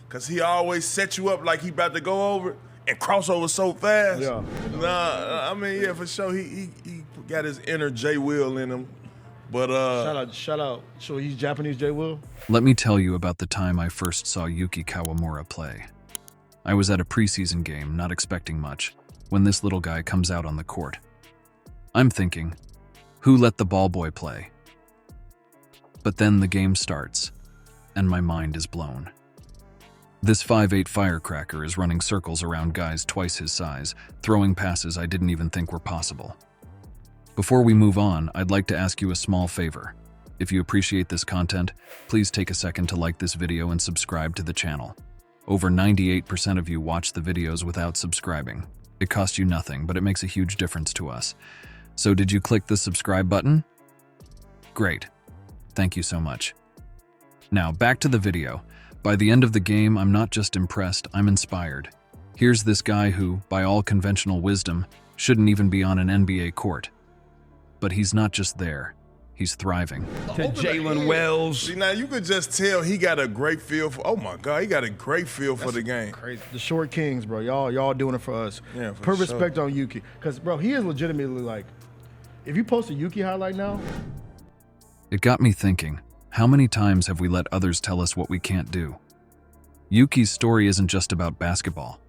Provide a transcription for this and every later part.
Because he always set you up like he about to go over and cross over so fast. Yeah. Nah, I mean, yeah, for sure. He got his inner J Will in him. But shout out. So he's Japanese J Will? Let me tell you about the time I first saw Yuki Kawamura play. I was at a preseason game, not expecting much, when this little guy comes out on the court. I'm thinking, who let the ball boy play? But then the game starts, and my mind is blown. This 5'8" firecracker is running circles around guys twice his size, throwing passes I didn't even think were possible. Before we move on, I'd like to ask you a small favor. If you appreciate this content, please take a second to like this video and subscribe to the channel. Over 98% of you watch the videos without subscribing. It costs you nothing, but it makes a huge difference to us. So did you click the subscribe button? Great. Thank you so much. Now, back to the video. By the end of the game, I'm not just impressed, I'm inspired. Here's this guy who, by all conventional wisdom, shouldn't even be on an NBA court. But he's not just there, he's thriving. To Jalen Wells. See, now you could just tell he got a great feel for, oh my God, he got a great feel for the game. Crazy. The short kings, bro. Y'all doing it for us. Yeah, for Put sure. respect on Yuki. Because, bro, he is legitimately like, if you post a Yuki highlight now. It got me thinking, how many times have we let others tell us what we can't do? Yuki's story isn't just about basketball.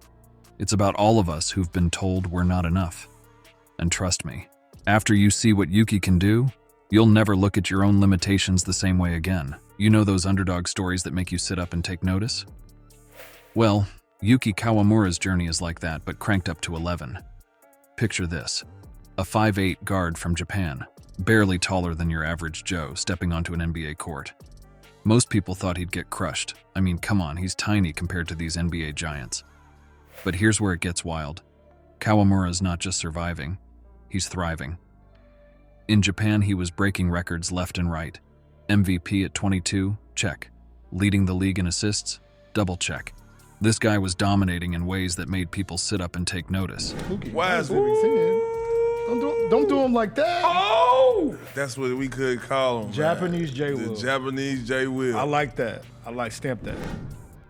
It's about all of us who've been told we're not enough. And trust me, after you see what Yuki can do, you'll never look at your own limitations the same way again. You know those underdog stories that make you sit up and take notice? Well, Yuki Kawamura's journey is like that, but cranked up to 11. Picture this. A 5'8" guard from Japan, barely taller than your average Joe, stepping onto an NBA court. Most people thought he'd get crushed. I mean, come on, he's tiny compared to these NBA giants. But here's where it gets wild. Kawamura's not just surviving, he's thriving. In Japan, he was breaking records left and right. MVP at 22, check. Leading the league in assists, double check. This guy was dominating in ways that made people sit up and take notice. Why is Don't do him like that. Oh! That's what we could call him. Japanese J Will. The Japanese J Will. I like that. Stamp that.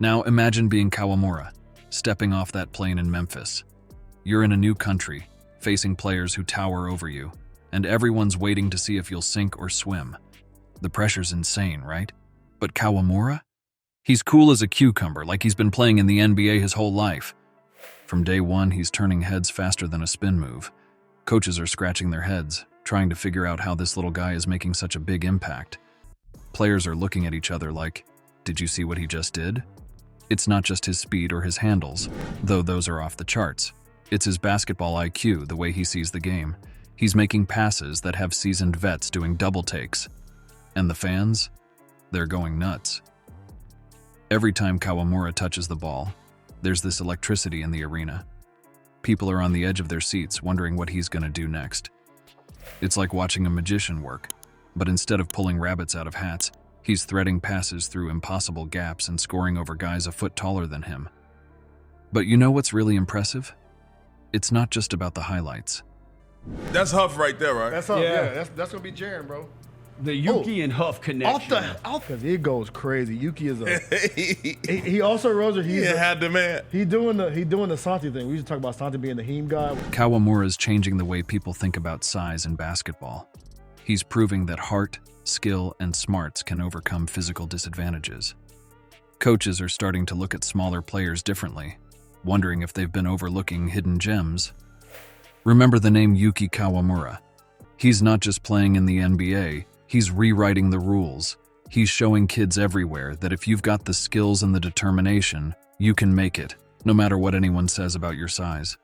Now imagine being Kawamura, stepping off that plane in Memphis. You're in a new country, facing players who tower over you, and everyone's waiting to see if you'll sink or swim. The pressure's insane, right? But Kawamura? He's cool as a cucumber, like he's been playing in the NBA his whole life. From day one, he's turning heads faster than a spin move. Coaches are scratching their heads, trying to figure out how this little guy is making such a big impact. Players are looking at each other like, did you see what he just did? It's not just his speed or his handles, though those are off the charts. It's his basketball IQ, the way he sees the game. He's making passes that have seasoned vets doing double takes. And the fans? They're going nuts. Every time Kawamura touches the ball, there's this electricity in the arena. People are on the edge of their seats wondering what he's going to do next. It's like watching a magician work, but instead of pulling rabbits out of hats, he's threading passes through impossible gaps and scoring over guys a foot taller than him. But you know what's really impressive? It's not just about the highlights. That's Huff right there, right? That's all. Yeah, that's gonna be Jaren, bro. The Yuki and Huff connection. Because it goes crazy. Yuki is a. he also Roser. He had the man. He doing the Santi thing. We used to talk about Santi being the heme guy. Kawamura is changing the way people think about size in basketball. He's proving that heart, skill, and smarts can overcome physical disadvantages. Coaches are starting to look at smaller players differently, wondering if they've been overlooking hidden gems. Remember the name Yuki Kawamura. He's not just playing in the NBA, he's rewriting the rules. He's showing kids everywhere that if you've got the skills and the determination, you can make it, no matter what anyone says about your size.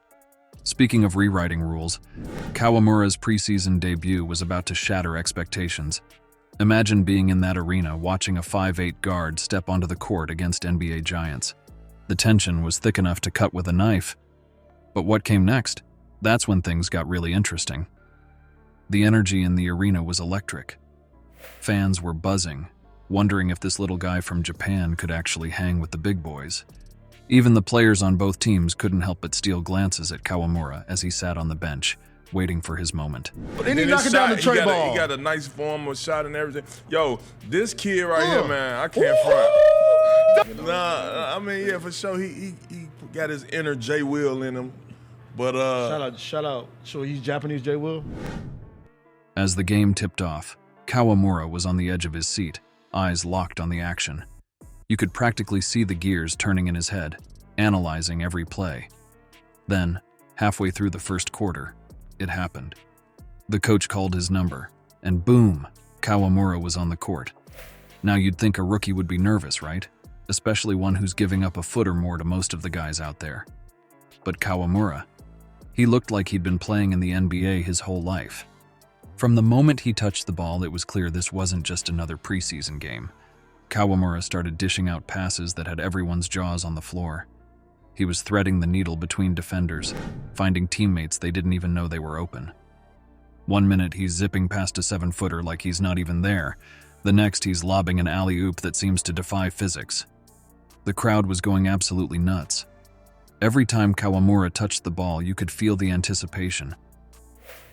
Speaking of rewriting rules, Kawamura's preseason debut was about to shatter expectations. Imagine being in that arena watching a 5'8" guard step onto the court against NBA giants. The tension was thick enough to cut with a knife. But what came next? That's when things got really interesting. The energy in the arena was electric. Fans were buzzing, wondering if this little guy from Japan could actually hang with the big boys. Even the players on both teams couldn't help but steal glances at Kawamura as he sat on the bench, waiting for his moment. And he knocking down the tray ball. He got a nice form of shot and everything. Yo, this kid right here, man, I can't front. Nah, I mean, yeah, for sure. He got his inner J Will in him. But Shout out. So he's Japanese J Will? As the game tipped off, Kawamura was on the edge of his seat, eyes locked on the action. You could practically see the gears turning in his head, analyzing every play. Then, halfway through the first quarter, it happened. The coach called his number, and boom, Kawamura was on the court. Now you'd think a rookie would be nervous, right? Especially one who's giving up a foot or more to most of the guys out there. But Kawamura, he looked like he'd been playing in the NBA his whole life. From the moment he touched the ball, it was clear this wasn't just another preseason game. Kawamura started dishing out passes that had everyone's jaws on the floor. He was threading the needle between defenders, finding teammates they didn't even know they were open. One minute he's zipping past a 7-footer like he's not even there. The next he's lobbing an alley-oop that seems to defy physics. The crowd was going absolutely nuts. Every time Kawamura touched the ball, you could feel the anticipation.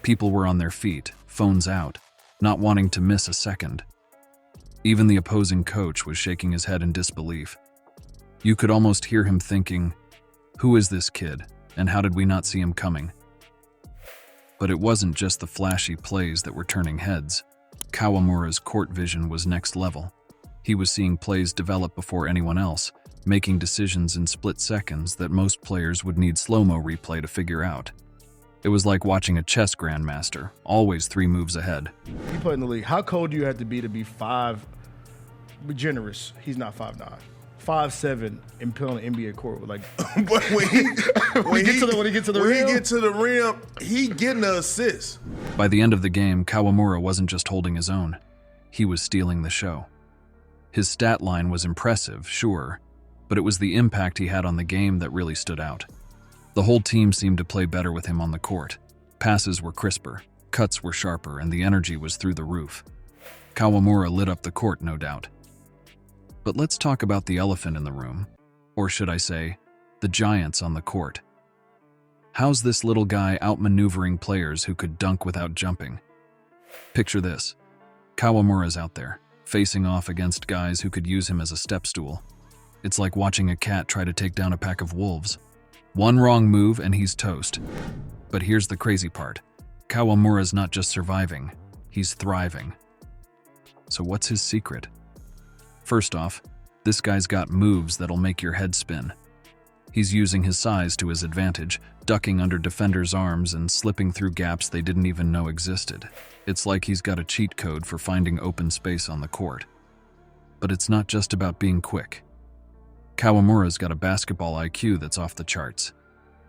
People were on their feet, phones out, not wanting to miss a second. Even the opposing coach was shaking his head in disbelief. You could almost hear him thinking, "Who is this kid, and how did we not see him coming?" But it wasn't just the flashy plays that were turning heads. Kawamura's court vision was next level. He was seeing plays develop before anyone else, making decisions in split seconds that most players would need slow-mo replay to figure out. It was like watching a chess grandmaster, always 3 moves ahead. He played in the league. How cold do you have to be 5? Be generous. He's not 5'9". 5'7" and play on the NBA court with like. But when he gets to the rim, he getting the assist. By the end of the game, Kawamura wasn't just holding his own. He was stealing the show. His stat line was impressive, sure, but it was the impact he had on the game that really stood out. The whole team seemed to play better with him on the court. Passes were crisper, cuts were sharper, and the energy was through the roof. Kawamura lit up the court, no doubt. But let's talk about the elephant in the room, or should I say, the giants on the court. How's this little guy outmaneuvering players who could dunk without jumping? Picture this. Kawamura's out there, facing off against guys who could use him as a step stool. It's like watching a cat try to take down a pack of wolves. One wrong move and he's toast. But here's the crazy part. Kawamura's not just surviving, he's thriving. So what's his secret? First off, this guy's got moves that'll make your head spin. He's using his size to his advantage, ducking under defenders' arms and slipping through gaps they didn't even know existed. It's like he's got a cheat code for finding open space on the court. But it's not just about being quick. Kawamura's got a basketball IQ that's off the charts.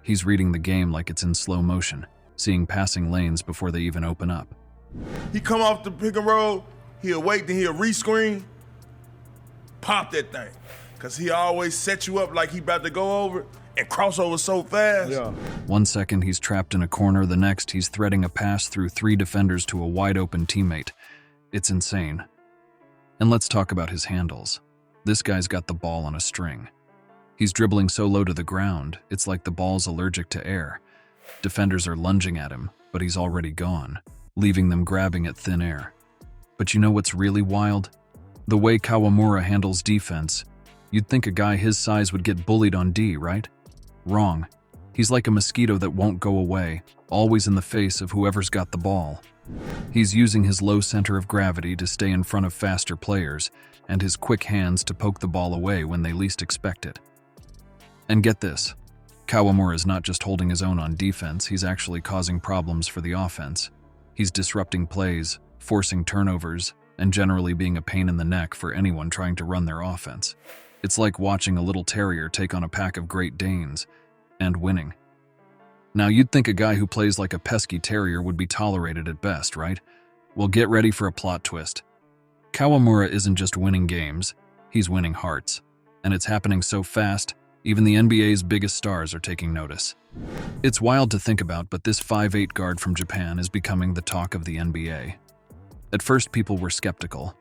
He's reading the game like it's in slow motion, seeing passing lanes before they even open up. He come off the pick and roll, he'll wait, then he'll rescreen, pop that thing. Because he always set you up like he about to go over and cross over so fast. Yeah. 1 second he's trapped in a corner, the next he's threading a pass through 3 defenders to a wide-open teammate. It's insane. And let's talk about his handles. This guy's got the ball on a string. He's dribbling so low to the ground, it's like the ball's allergic to air. Defenders are lunging at him, but he's already gone, leaving them grabbing at thin air. But you know what's really wild? The way Kawamura handles defense. You'd think a guy his size would get bullied on D, right? Wrong. He's like a mosquito that won't go away, always in the face of whoever's got the ball. He's using his low center of gravity to stay in front of faster players, and his quick hands to poke the ball away when they least expect it. And get this, Kawamura is not just holding his own on defense, he's actually causing problems for the offense. He's disrupting plays, forcing turnovers, and generally being a pain in the neck for anyone trying to run their offense. It's like watching a little terrier take on a pack of Great Danes, and winning. Now you'd think a guy who plays like a pesky terrier would be tolerated at best, right? Well, get ready for a plot twist. Kawamura isn't just winning games, he's winning hearts. And it's happening so fast, even the NBA's biggest stars are taking notice. It's wild to think about, but this 5'8" guard from Japan is becoming the talk of the NBA. At first, people were skeptical.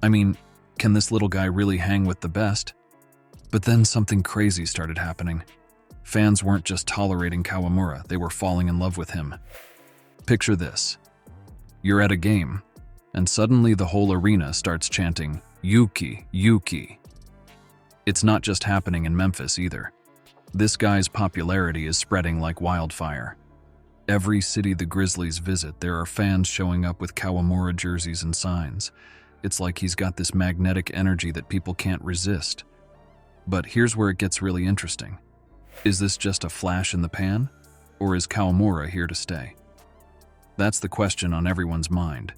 I mean, can this little guy really hang with the best? But then something crazy started happening. Fans weren't just tolerating Kawamura, they were falling in love with him. Picture this. You're at a game, and suddenly the whole arena starts chanting, "Yuki, Yuki." It's not just happening in Memphis either. This guy's popularity is spreading like wildfire. Every city the Grizzlies visit, there are fans showing up with Kawamura jerseys and signs. It's like he's got this magnetic energy that people can't resist. But here's where it gets really interesting. Is this just a flash in the pan? Or is Kawamura here to stay? That's the question on everyone's mind.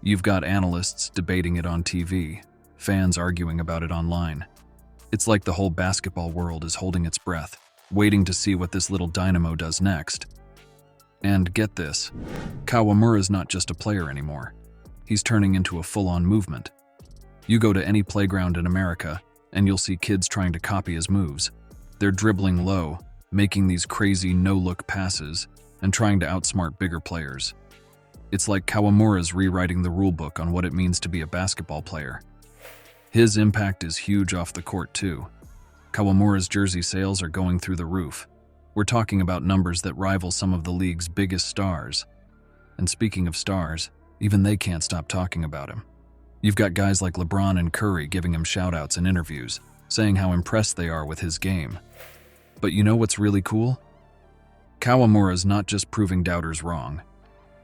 You've got analysts debating it on TV, fans arguing about it online. It's like the whole basketball world is holding its breath, waiting to see what this little dynamo does next. And get this, Kawamura's not just a player anymore. He's turning into a full-on movement. You go to any playground in America, and you'll see kids trying to copy his moves. They're dribbling low, making these crazy no-look passes, and trying to outsmart bigger players. It's like Kawamura's rewriting the rulebook on what it means to be a basketball player. His impact is huge off the court too. Kawamura's jersey sales are going through the roof. We're talking about numbers that rival some of the league's biggest stars. And speaking of stars, even they can't stop talking about him. You've got guys like LeBron and Curry giving him shout-outs in interviews, saying how impressed they are with his game. But you know what's really cool? Kawamura's not just proving doubters wrong.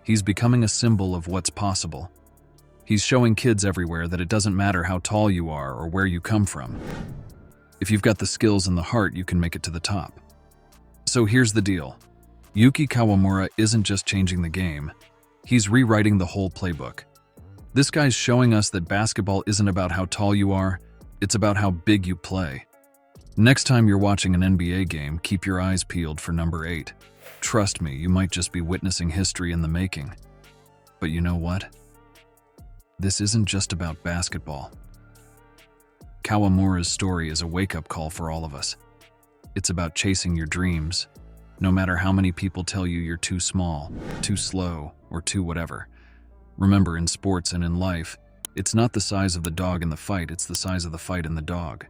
He's becoming a symbol of what's possible. He's showing kids everywhere that it doesn't matter how tall you are or where you come from. If you've got the skills and the heart, you can make it to the top. So here's the deal. Yuki Kawamura isn't just changing the game. He's rewriting the whole playbook. This guy's showing us that basketball isn't about how tall you are, it's about how big you play. Next time you're watching an NBA game, keep your eyes peeled for number 8. Trust me, you might just be witnessing history in the making. But you know what? This isn't just about basketball. Kawamura's story is a wake-up call for all of us. It's about chasing your dreams, no matter how many people tell you you're too small, too slow, or too whatever. Remember, in sports and in life, it's not the size of the dog in the fight, it's the size of the fight in the dog.